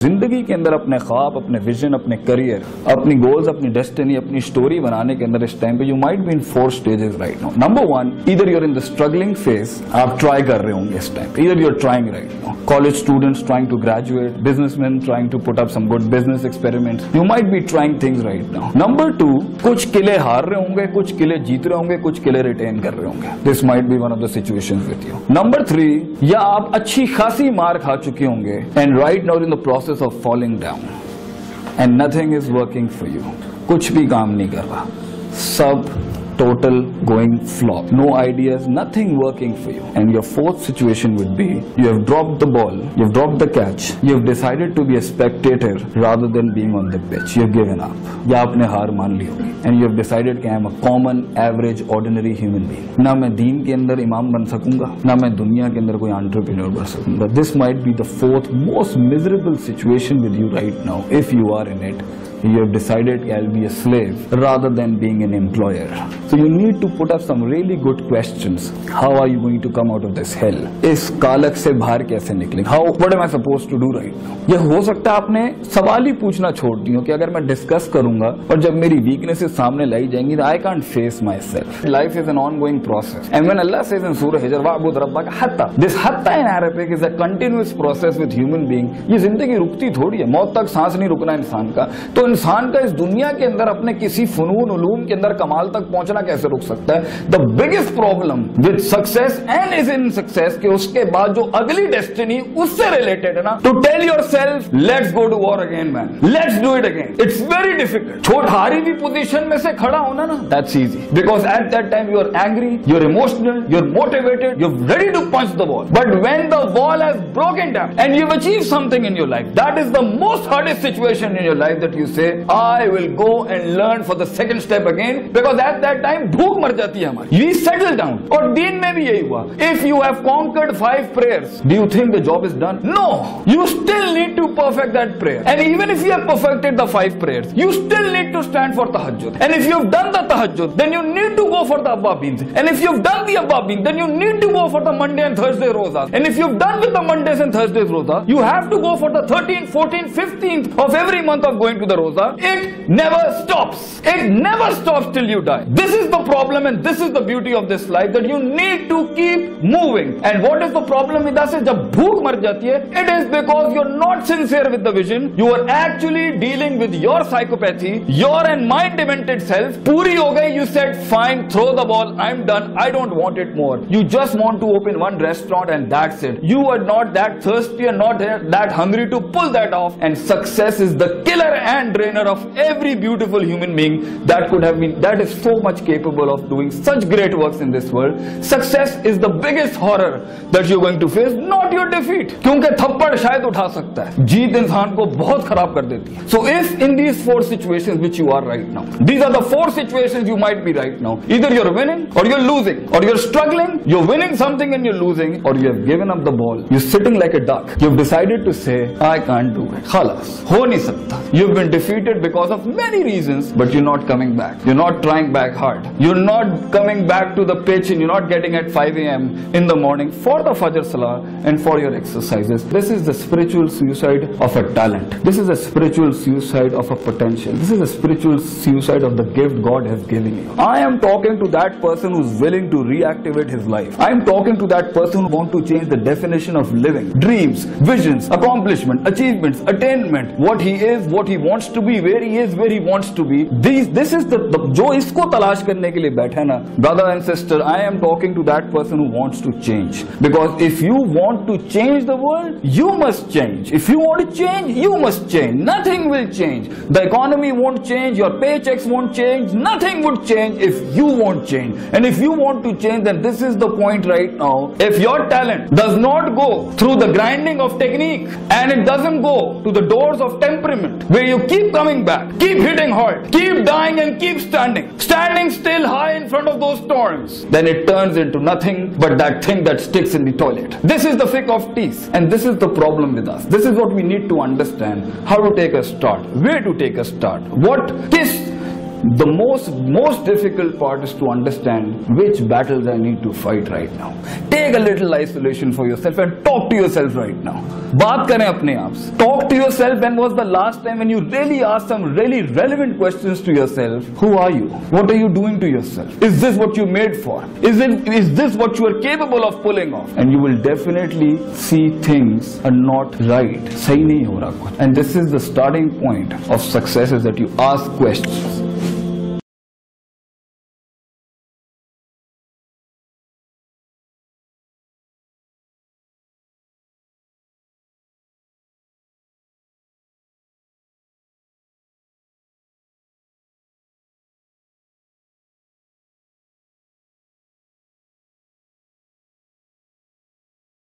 जिंदगी के अंदर अपने ख्वाब, अपने विजन, अपने करियर, अपनी गोल्स, अपनी डेस्टिनी, अपनी स्टोरी बनाने के अंदर इस टाइम पे you might be in 4 stages right now. Number 1, either you're in the struggling phase, आप ट्राई कर रहे होंगे इस टाइम पे, either you're trying right now, college students trying to graduate, businessman trying to put up some good business experiments, you might be trying things right now. Number 2, कुछ किले हार रहे होंगे, कुछ किले जीत रहे होंगे, कुछ किले रिटेन कर रहे होंगे, this might be one of the situations with you. Number 3, या आप अच्छी खासी मार खा चुके होंगे and right now in the process of falling down and nothing is working for you, कुछ भी काम नहीं कर रहा, सब total going flop, no ideas, nothing working for you. And your 4th situation would be, you have dropped the ball, you have dropped the catch, you have decided to be a spectator rather than being on the pitch, you have given up, या आपने हार मान ली होगी, and you have decided कि I am a common, average, ordinary human being, ना मैं दीन के अंदर इमाम बन सकूंगा, ना मैं दुनिया के अंदर कोई entrepreneur बन सकूंगा। This might be the 4th most miserable situation with you right now if you are in it. You have decided I'll be a slave rather than being an employer. So you need to put up some really good questions. How are you going to come out of this hell? इस कालक से बाहर कैसे निकलेंगे? How? What am I supposed to do right now? ये हो सकता है आपने सवाल ही पूछना छोड़ दियो कि अगर मैं डिस्कस करूंगा और जब मेरी वीकनेसेस सामने लाई जाएंगी, I can't face myself. Life is an ongoing process. And when Allah says in Surah Hijr, وَعْبُدْ رَبَّكَ حَتَّى, this hatta in Arabic is a continuous process with human being. ये जिंदगी रुकती थोड़ी है, मौत तक सांस नहीं रुकना इंसान का। तो इंसान का इस दुनिया के अंदर अपने किसी फनून उलूम के अंदर कमाल तक पहुंचना कैसे रुक सकता है? The biggest problem with success and is in success कि उसके बाद जो अगली डेस्टिनी उससे रिलेटेड है ना, to tell yourself let's go to war again man, let's do it again, it's very difficult. छोट हारी भी पोजीशन में से खड़ा होना ना, that's easy because at that time you are angry, you are emotional, you are motivated, you are ready to punch the wall, but when the wall has broken down and you have achieved something in your life, that is the most hardest situation in your life that you से I will go and learn for the second step again, because at that time भूख मर जाती है हमारी, we settle down। और दीन में भी यही हुआ, if you have conquered 5 prayers, do you think the job is done? No, you still need to perfect that prayer, and even if you have perfected the 5 prayers, you still need to stand for tahajjud, and if you have done the tahajjud, then you need to go for the awwabins, and if you have done the awwabin, then you need to go for the Monday and Thursday rozas, and if you have done with the Mondays and Thursdays roza, you have to go for the 13th, 14th, 15th of every month of going to the roza. It never stops. It never stops till you die. This is the problem and this is the beauty of this life, that you need to keep moving. And what is the problem with us? जब भूख मर जाती है, it is because you're not sincere with the vision. You are actually dealing with your psychopathy, your and mind demented self. पूरी हो गई, you said fine, throw the ball, I'm done, I don't want it more. You just want to open one restaurant and that's it. You are not that thirsty and not that hungry to pull that off. And success is the killer and drainer of every beautiful human being that is so much capable of doing such great works in this world. Success is the biggest horror that you're going to face, not your defeat. क्योंकि थप्पड़ शायद उठा सकता है, जीत इंसान को बहुत खराब कर देती है। So if in these 4 situations which you are right now, these are the 4 situations you might be right now. Either you're winning or you're losing, or you're struggling, you're winning something and you're losing, or you have given up the ball, you're sitting like a duck. You've decided to say I can't do it, खलास हो नहीं सकता। You've been defeated because of many reasons, but you're not coming back. You're not trying back hard. You're not coming back to the pitch and you're not getting at 5 a.m. in the morning for the Fajr Salah and for your exercises. This is the spiritual suicide of a talent. This is a spiritual suicide of a potential. This is a spiritual suicide of the gift God has given you. I am talking to that person who's willing to reactivate his life. I am talking to that person who wants to change the definition of living. Dreams, visions, accomplishment, achievements, attainment, what he is, what he wants to be, where he is, where he wants to be. This is the जो इसको तलाश करने के लिए बैठे ना, brother and sister, I am talking to that person who wants to change. Because if you want to change the world, you must change. If you want to change, you must change. Nothing will change. The economy won't change, your paychecks won't change, nothing would change if you won't change. And if you want to change, then this is the point right now. If your talent does not go through the grinding of technique, and it doesn't go to the doors of temperament, where you keep coming back, keep hitting hard, keep dying and keep standing still high in front of those storms, then it turns into nothing but that thing that sticks in the toilet. This is the fiqh of teeth, and this is the problem with us. This is what we need to understand, how to take a start, where to take a start, what, The most difficult part is to understand which battles I need to fight right now. Take a little isolation for yourself and talk to yourself right now. बात करें अपने आप से. Talk to yourself. When was the last time when you really asked some really relevant questions to yourself? Who are you? What are you doing to yourself? Is this what you made for? Is this what you are capable of pulling off? And you will definitely see things are not right. सही नहीं हो रहा कुछ. And this is the starting point of success, is that you ask questions.